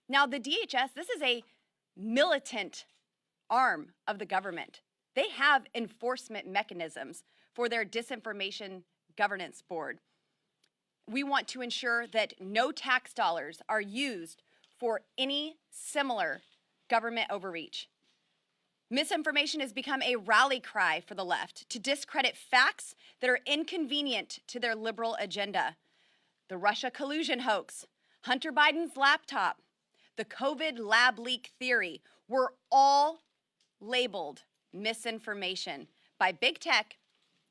Now, the DHS, this is a militant arm of the government. They have enforcement mechanisms for their disinformation governance board. We want to ensure that no tax dollars are used for any similar government overreach. Misinformation has become a rally cry for the left to discredit facts that are inconvenient to their liberal agenda. The Russia collusion hoax, Hunter Biden's laptop, the COVID lab leak theory were all labeled misinformation by big tech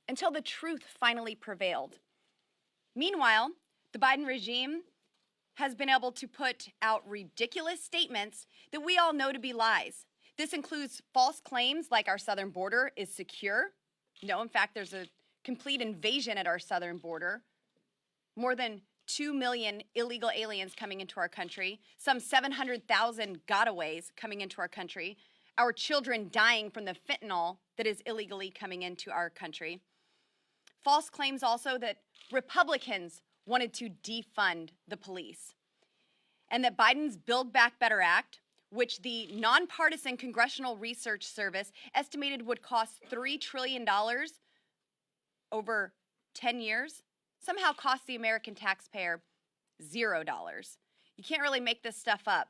until the truth finally prevailed. Meanwhile, the Biden regime has been able to put out ridiculous statements that we all know to be lies. This includes false claims like our southern border is secure. No, in fact, there's a complete invasion at our southern border. More than 2 million illegal aliens coming into our country, some 700,000 gotaways coming into our country, our children dying from the fentanyl that is illegally coming into our country. False claims also that Republicans wanted to defund the police, and that Biden's Build Back Better Act, which the nonpartisan Congressional Research Service estimated would cost $3 trillion over 10 years, somehow cost the American taxpayer $0. You can't really make this stuff up.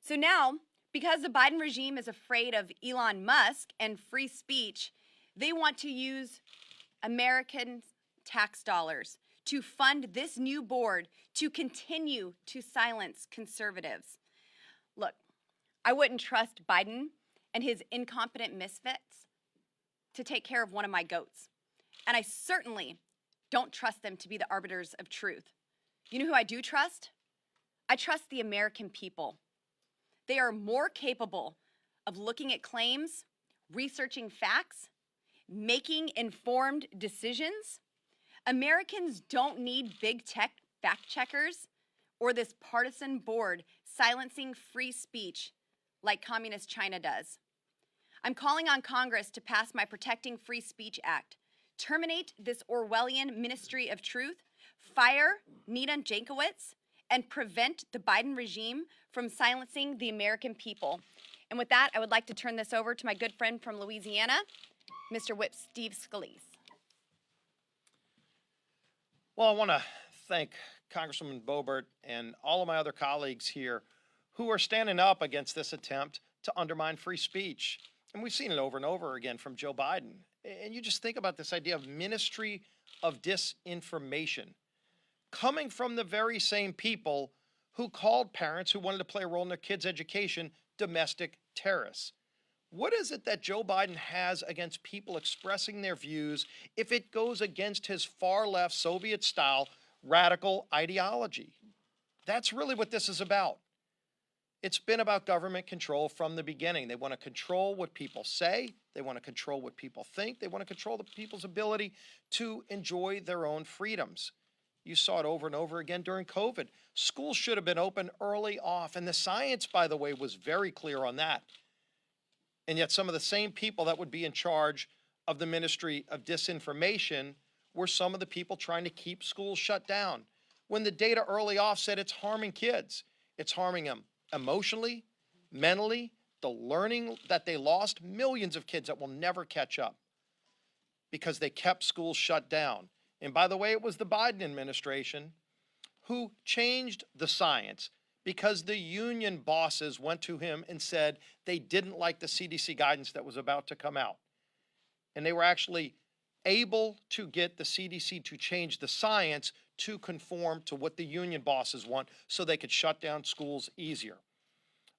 So now, because the Biden regime is afraid of Elon Musk and free speech, they want to use American tax dollars to fund this new board to continue to silence conservatives. Look, I wouldn't trust Biden and his incompetent misfits to take care of one of my goats. And I certainly don't trust them to be the arbiters of truth. You know who I do trust? I trust the American people. They are more capable of looking at claims, researching facts, making informed decisions. Americans don't need big tech fact checkers or this partisan board silencing free speech like communist China does. I'm calling on Congress to pass my Protecting Free Speech Act, terminate this Orwellian Ministry of Truth, fire Nina Jankowicz, and prevent the Biden regime from silencing the American people. And with that, I would like to turn this over to my good friend from Louisiana, Mr. Whip Steve Scalise. Well, I want to thank Congresswoman Boebert and all of my other colleagues here who are standing up against this attempt to undermine free speech. And we've seen it over and over again from Joe Biden. And you just think about this idea of ministry of disinformation coming from the very same people who called parents who wanted to play a role in their kids' education domestic terrorists. What is it that Joe Biden has against people expressing their views if it goes against his far-left Soviet-style radical ideology? That's really what this is about. It's been about government control from the beginning. They want to control what people say. They want to control what people think. They want to control the people's ability to enjoy their own freedoms. You saw it over and over again during COVID. Schools should have been open early off, and the science, by the way, was very clear on that. And yet some of the same people that would be in charge of the Ministry of Disinformation were some of the people trying to keep schools shut down. When the data early off said it's harming kids, it's harming them emotionally, mentally, the learning that they lost, millions of kids that will never catch up because they kept schools shut down. And by the way, it was the Biden administration who changed the science because the union bosses went to him and said they didn't like the CDC guidance that was about to come out. And they were actually able to get the CDC to change the science to conform to what the union bosses want so they could shut down schools easier.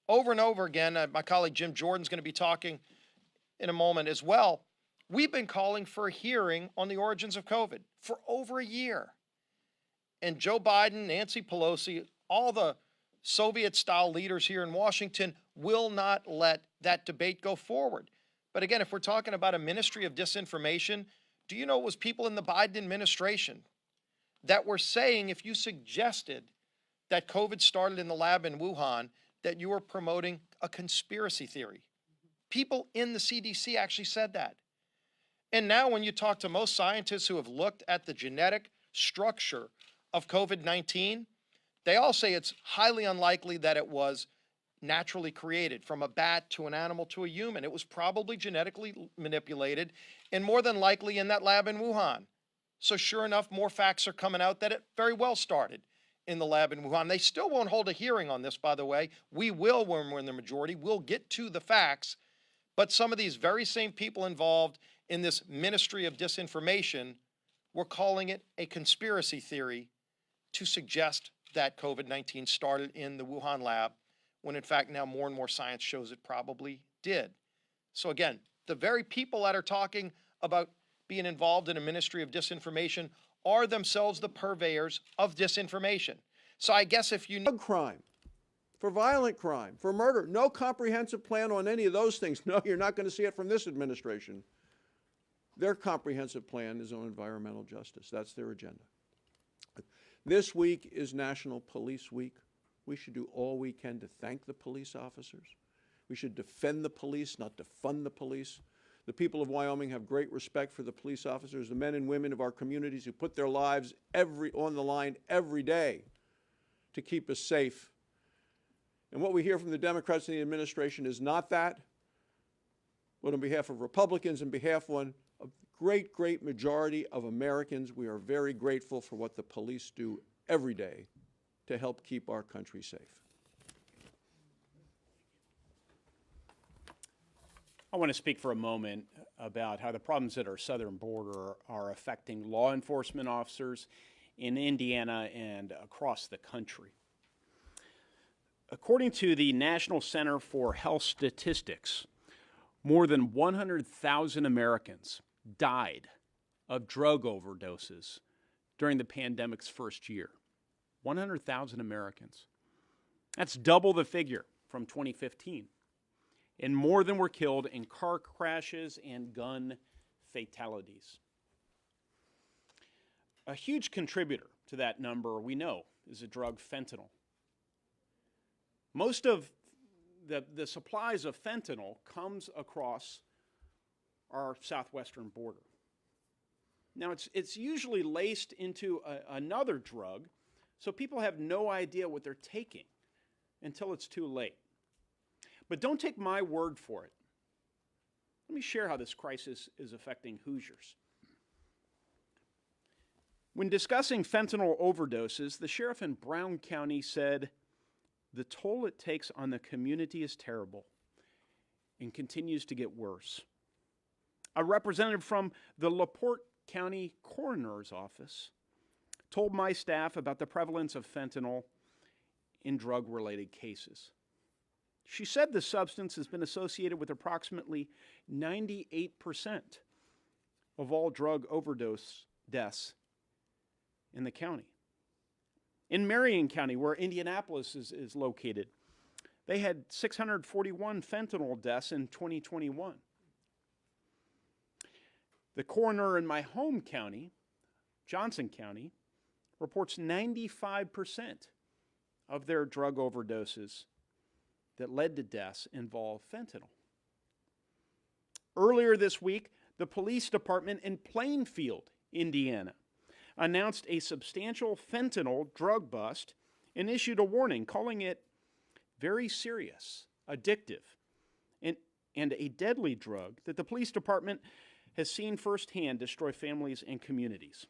Over and over again, my colleague Jim Jordan's going to be talking in a moment as well. We've been calling for a hearing on the origins of COVID for over a year. And Joe Biden, Nancy Pelosi, all the Soviet-style leaders here in Washington will not let that debate go forward. But again, if we're talking about a ministry of disinformation, do you know it was people in the Biden administration that were saying if you suggested that COVID started in the lab in Wuhan, that you were promoting a conspiracy theory? People in the CDC actually said that. And now when you talk to most scientists who have looked at the genetic structure of COVID-19, they all say it's highly unlikely that it was naturally created from a bat to an animal to a human. It was probably genetically manipulated and more than likely in that lab in Wuhan. So sure enough, more facts are coming out that it very well started in the lab in Wuhan. They still won't hold a hearing on this, by the way. We will when we're in the majority. We'll get to the facts. But some of these very same people involved in this ministry of disinformation were calling it a conspiracy theory to suggest that COVID-19 started in the Wuhan lab, when in fact now more and more science shows it probably did. So again, the very people that are talking about being involved in a ministry of disinformation are themselves the purveyors of disinformation. So I guess if you drug crime, for violent crime, for murder, no comprehensive plan on any of those things. No, you're not going to see it from this administration. Their comprehensive plan is on environmental justice. That's their agenda. This week is National Police Week. We should do all we can to thank the police officers. We should defend the police, not defund the police. The people of Wyoming have great respect for the police officers, the men and women of our communities who put their lives on the line every day to keep us safe. And what we hear from the Democrats and the administration is not that, but on behalf of Republicans and behalf of a great, great majority of Americans, we are very grateful for what the police do every day to help keep our country safe. I want to speak for a moment about how the problems at our southern border are affecting law enforcement officers in Indiana and across the country. According to the National Center for Health Statistics, more than 100,000 Americans died of drug overdoses during the pandemic's first year. 100,000 Americans. That's double the figure from 2015. And more than were killed in car crashes and gun fatalities. A huge contributor to that number, we know, is the drug fentanyl. Most of the supplies of fentanyl comes across our southwestern border. Now, it's usually laced into another drug, so people have no idea what they're taking until it's too late. But don't take my word for it. Let me share how this crisis is affecting Hoosiers. When discussing fentanyl overdoses, the sheriff in Brown County said, "The toll it takes on the community is terrible and continues to get worse." A representative from the LaPorte County Coroner's Office told my staff about the prevalence of fentanyl in drug-related cases. She said the substance has been associated with approximately 98% of all drug overdose deaths in the county. In Marion County, where Indianapolis is located, they had 641 fentanyl deaths in 2021. The coroner in my home county, Johnson County, reports 95% of their drug overdoses that led to deaths involve fentanyl. Earlier this week, the police department in Plainfield, Indiana, announced a substantial fentanyl drug bust and issued a warning calling it very serious, addictive, and a deadly drug that the police department has seen firsthand destroy families and communities.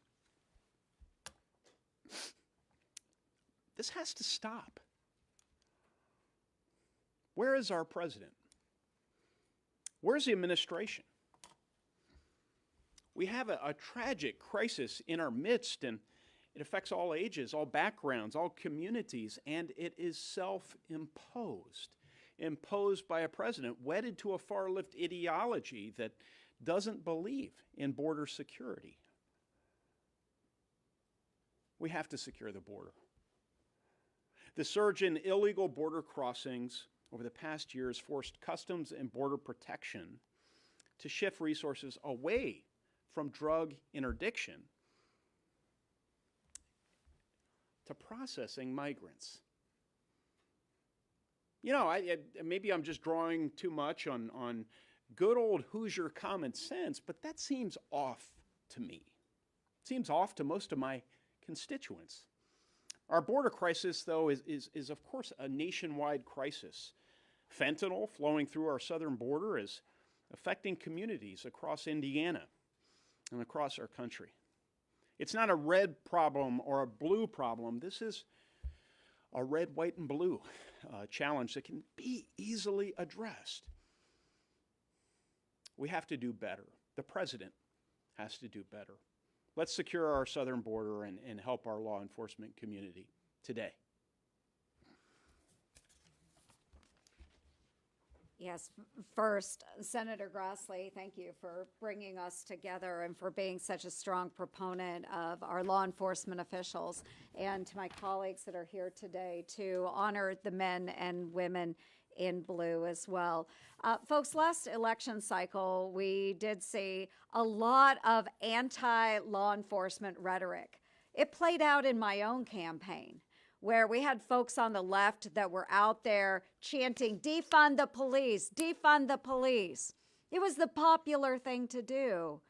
This has to stop. Where is our president? Where's the administration? We have a tragic crisis in our midst, and it affects all ages, all backgrounds, all communities, and it is self-imposed, imposed by a president wedded to a far-left ideology that doesn't believe in border security. We have to secure the border. The surge in illegal border crossings over the past years forced Customs and Border Protection to shift resources away from drug interdiction to processing migrants. You know, maybe I'm just drawing too much on good old Hoosier common sense, but that seems off to me. It seems off to most of my constituents. Our border crisis, though, is of course a nationwide crisis. Fentanyl flowing through our southern border is affecting communities across Indiana and across our country. It's not a red problem or a blue problem. This is a red, white, and blue challenge that can be easily addressed. We have to do better. The president has to do better. Let's secure our southern border and help our law enforcement community today. Yes, first, Senator Grassley, thank you for bringing us together and for being such a strong proponent of our law enforcement officials, and to my colleagues that are here today to honor the men and women in blue as well. Folks, last election cycle, we did see a lot of anti-law enforcement rhetoric. It played out in my own campaign, where we had folks on the left that were out there chanting, defund the police, defund the police. It was the popular thing to do,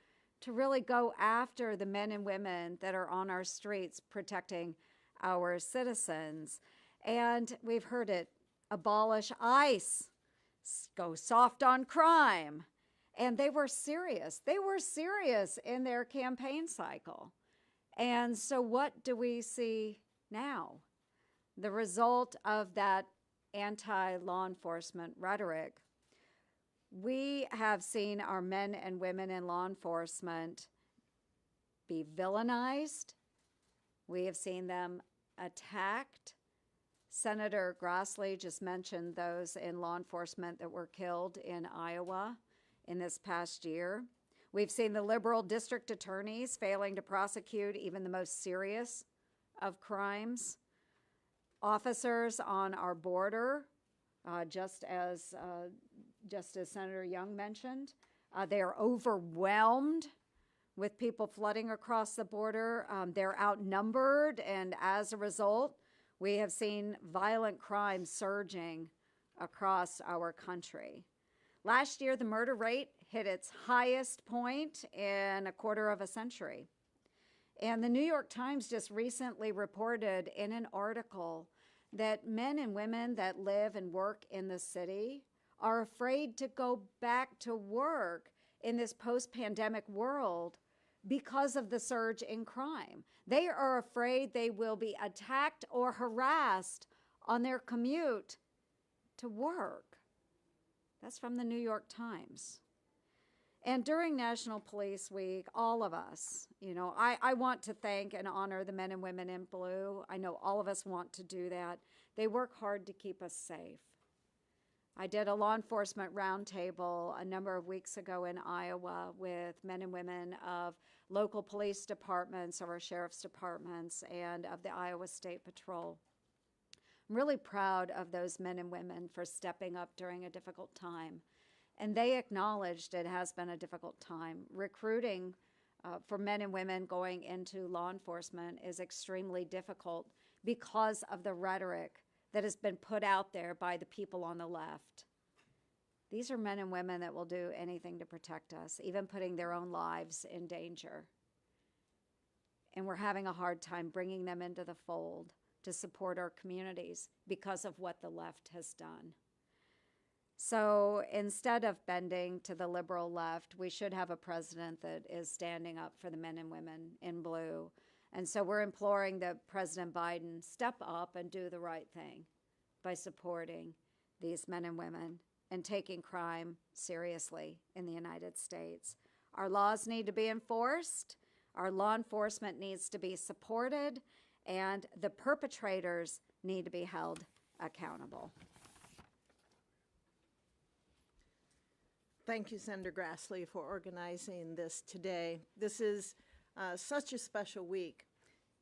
to really go after the men and women that are on our streets protecting our citizens. And we've heard it, abolish ICE, go soft on crime. And they were serious. They were serious in their campaign cycle. And so what do we see now? The result of that anti-law enforcement rhetoric. We have seen our men and women in law enforcement be villainized. We have seen them attacked. Senator Grassley just mentioned those in law enforcement that were killed in Iowa in this past year. We've seen the liberal district attorneys failing to prosecute even the most serious of crimes. Officers on our border, just as Senator Young mentioned, they are overwhelmed with people flooding across the border. They're outnumbered, and as a result, we have seen violent crime surging across our country. Last year, the murder rate hit its highest point in a quarter of a century. And the New York Times just recently reported in an article that men and women that live and work in the city are afraid to go back to work in this post-pandemic world because of the surge in crime. They are afraid they will be attacked or harassed on their commute to work. That's from the New York Times. And during National Police Week, all of us, I want to thank and honor the men and women in blue. I know all of us want to do that. They work hard to keep us safe. I did a law enforcement roundtable a number of weeks ago in Iowa with men and women of local police departments, of our sheriff's departments, and of the Iowa State Patrol. I'm really proud of those men and women for stepping up during a difficult time. And they acknowledged it has been a difficult time. Recruiting for men and women going into law enforcement is extremely difficult because of the rhetoric that has been put out there by the people on the left. These are men and women that will do anything to protect us, even putting their own lives in danger. And we're having a hard time bringing them into the fold to support our communities because of what the left has done. So instead of bending to the liberal left, we should have a president that is standing up for the men and women in blue. And so we're imploring that President Biden step up and do the right thing by supporting these men and women and taking crime seriously in the United States. Our laws need to be enforced, our law enforcement needs to be supported, and the perpetrators need to be held accountable. Thank you, Senator Grassley, for organizing this today. This is such a special week.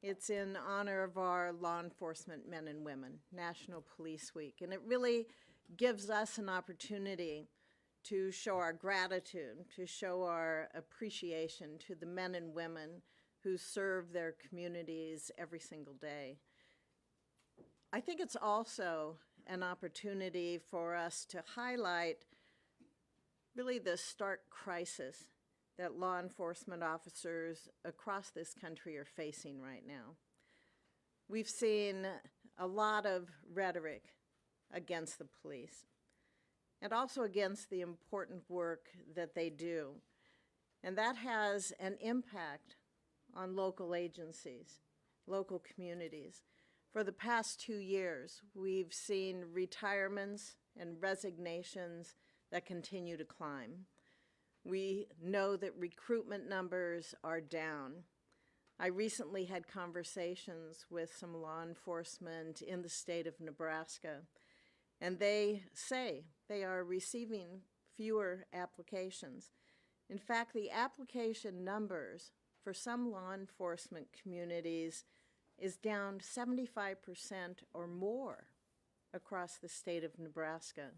It's in honor of our law enforcement men and women, National Police Week, and it really gives us an opportunity to show our gratitude, to show our appreciation to the men and women who serve their communities every single day. I think it's also an opportunity for us to highlight really the stark crisis that law enforcement officers across this country are facing right now. We've seen a lot of rhetoric against the police and also against the important work that they do. And that has an impact on local agencies, local communities. For the past 2 years, we've seen retirements and resignations that continue to climb. We know that recruitment numbers are down. I recently had conversations with some law enforcement in the state of Nebraska, and they say they are receiving fewer applications. In fact, the application numbers for some law enforcement communities is down 75% or more across the state of Nebraska.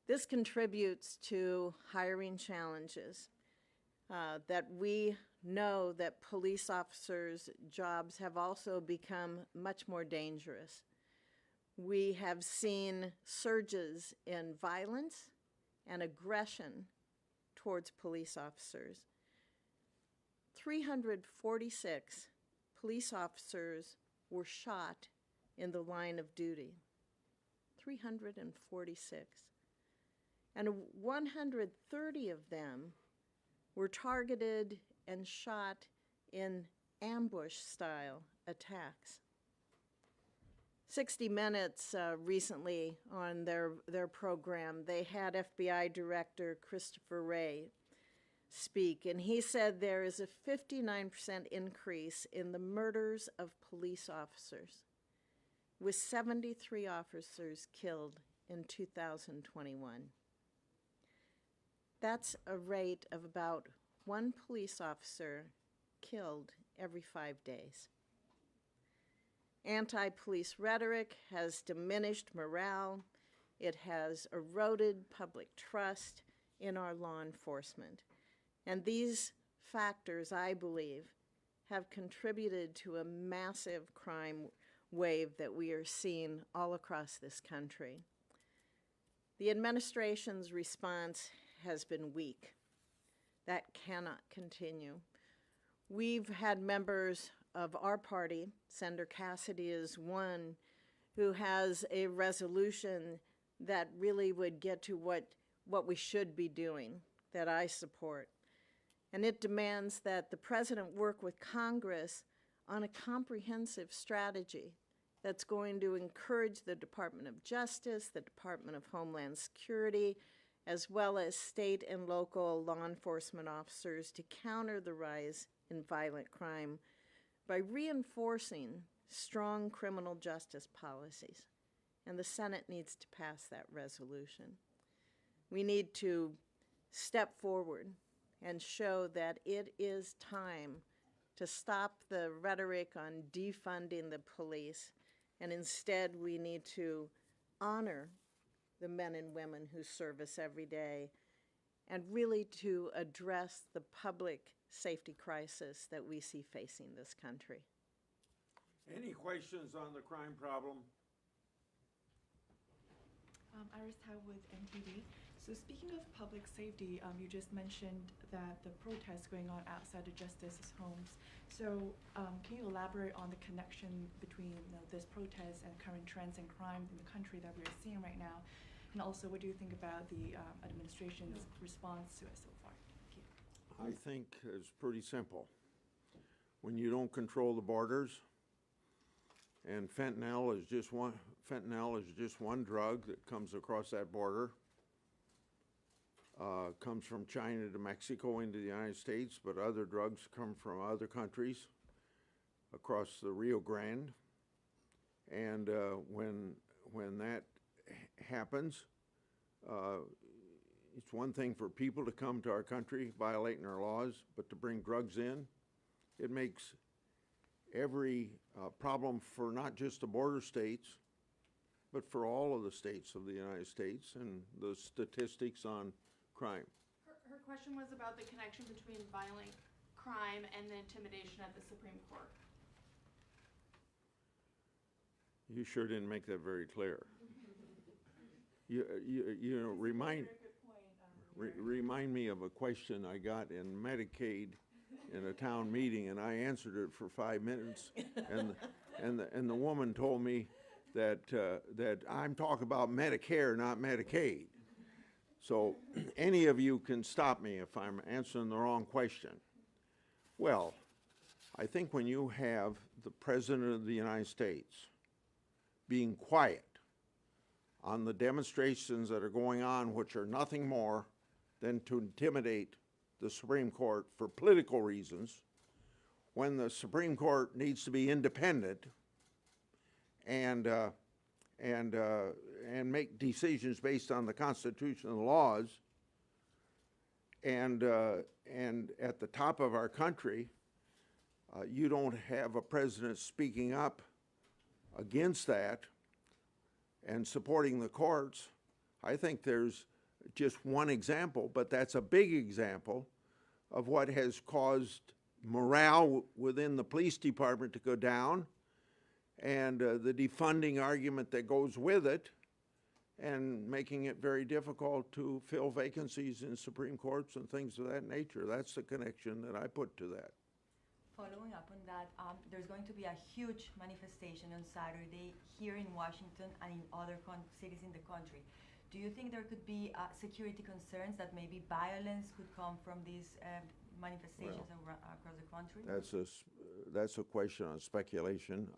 This contributes to hiring challenges that we know that police officers' jobs have also become much more dangerous. We have seen surges in violence and aggression towards police officers. 346 police officers were shot in the line of duty. 346. And 130 of them were targeted and shot in ambush-style attacks. 60 Minutes recently on their program, they had FBI Director Christopher Wray speak, and he said there is a 59% increase in the murders of police officers, with 73 officers killed in 2021. That's a rate of about 1 police officer killed every 5 days. Anti-police rhetoric has diminished morale. It has eroded public trust in our law enforcement. And these factors, I believe, have contributed to a massive crime wave that we are seeing all across this country. The administration's response has been weak. That cannot continue. We've had members of our party, Senator Cassidy is one, who has a resolution that really would get to what we should be doing, that I support. And it demands that the president work with Congress on a comprehensive strategy that's going to encourage the Department of Justice, the Department of Homeland Security, as well as state and local law enforcement officers to counter the rise in violent crime by reinforcing strong criminal justice policies. And the Senate needs to pass that resolution. We need to step forward and show that it is time to stop the rhetoric on defunding the police, and instead we need to honor the men and women who serve us every day, and really to address the public safety crisis that we see facing this country. Any questions on the crime problem? Iris Tao with MTV. So speaking of public safety, you just mentioned that the protests going on outside the justices' homes. So can you elaborate on the connection between this protest and current trends in crime in the country that we're seeing right now? And also, what do you think about the administration's response to it so far? Thank you. I think it's pretty simple. When you don't control the borders, and fentanyl is just one drug that comes across that border, comes from China to Mexico into the United States, but other drugs come from other countries across the Rio Grande. And when that happens, it's one thing for people to come to our country violating our laws, but to bring drugs in, it makes every problem for not just the border states, but for all of the states of the United States and the statistics on crime. Her question was about the connection between violent crime and the intimidation at the Supreme Court. You sure didn't make that very clear. You know, remind me of a question I got in Medicaid in a town meeting, and I answered it for 5 minutes, and the woman told me that that I'm talking about Medicare, not Medicaid. So any of you can stop me if I'm answering the wrong question. Well, I think when you have the President of the United States being quiet on the demonstrations that are going on, which are nothing more than to intimidate the Supreme Court for political reasons, when the Supreme Court needs to be independent and make decisions based on the Constitution and the laws, and at the top of our country, you don't have a president speaking up against that and supporting the courts. I think there's just one example, but that's a big example of what has caused morale within the police department to go down, and the defunding argument that goes with it, and making it very difficult to fill vacancies in Supreme Courts and things of that nature. That's the connection that I put to that. Following up on that, there's going to be a huge manifestation on Saturday here in Washington and in other cities in the country. Do you think there could be security concerns that maybe violence could come from these manifestations across the country? That's a question on speculation.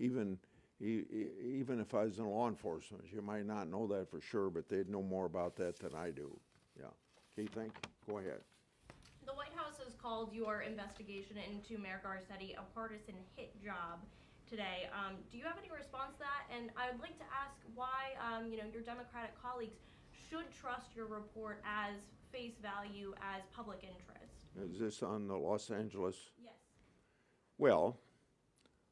Even if I was in law enforcement, you might not know that for sure, but they'd know more about that than I do. Yeah. Okay, thank you. Go ahead. The White House has called your investigation into Mayor Garcetti a partisan hit job today. Do you have any response to that? And I would like to ask why your Democratic colleagues should trust your report as face value as public interest. Is this on the Los Angeles? Yes. Well,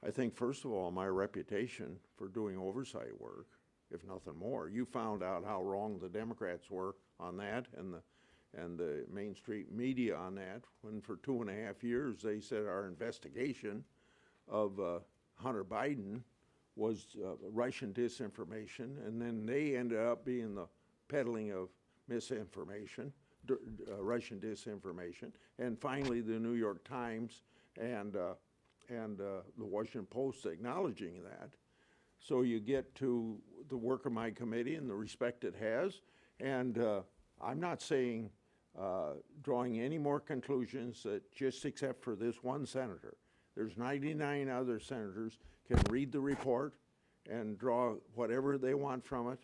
I think first of all, my reputation for doing oversight work, if nothing more. You found out how wrong the Democrats were on that, and the Main Street media on that, when for 2.5 years they said our investigation of Hunter Biden was Russian disinformation, and then they ended up being the peddling of misinformation, Russian disinformation, and finally the New York Times and the Washington Post acknowledging that. So you get to the work of my committee and the respect it has, and I'm not saying drawing any more conclusions that just except for this one senator. There's 99 other senators can read the report and draw whatever they want from it,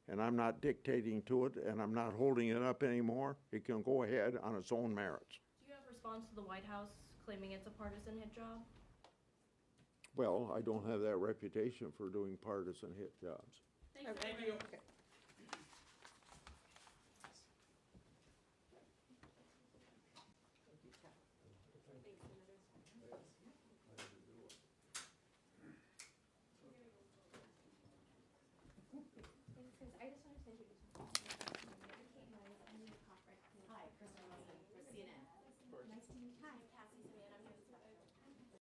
and I'm not dictating to it, and I'm not holding it up anymore. It can go ahead on its own merits. Do you have a response to the White House claiming it's a partisan hit job? Well, I don't have that reputation for doing partisan hit jobs. Thank you. Okay.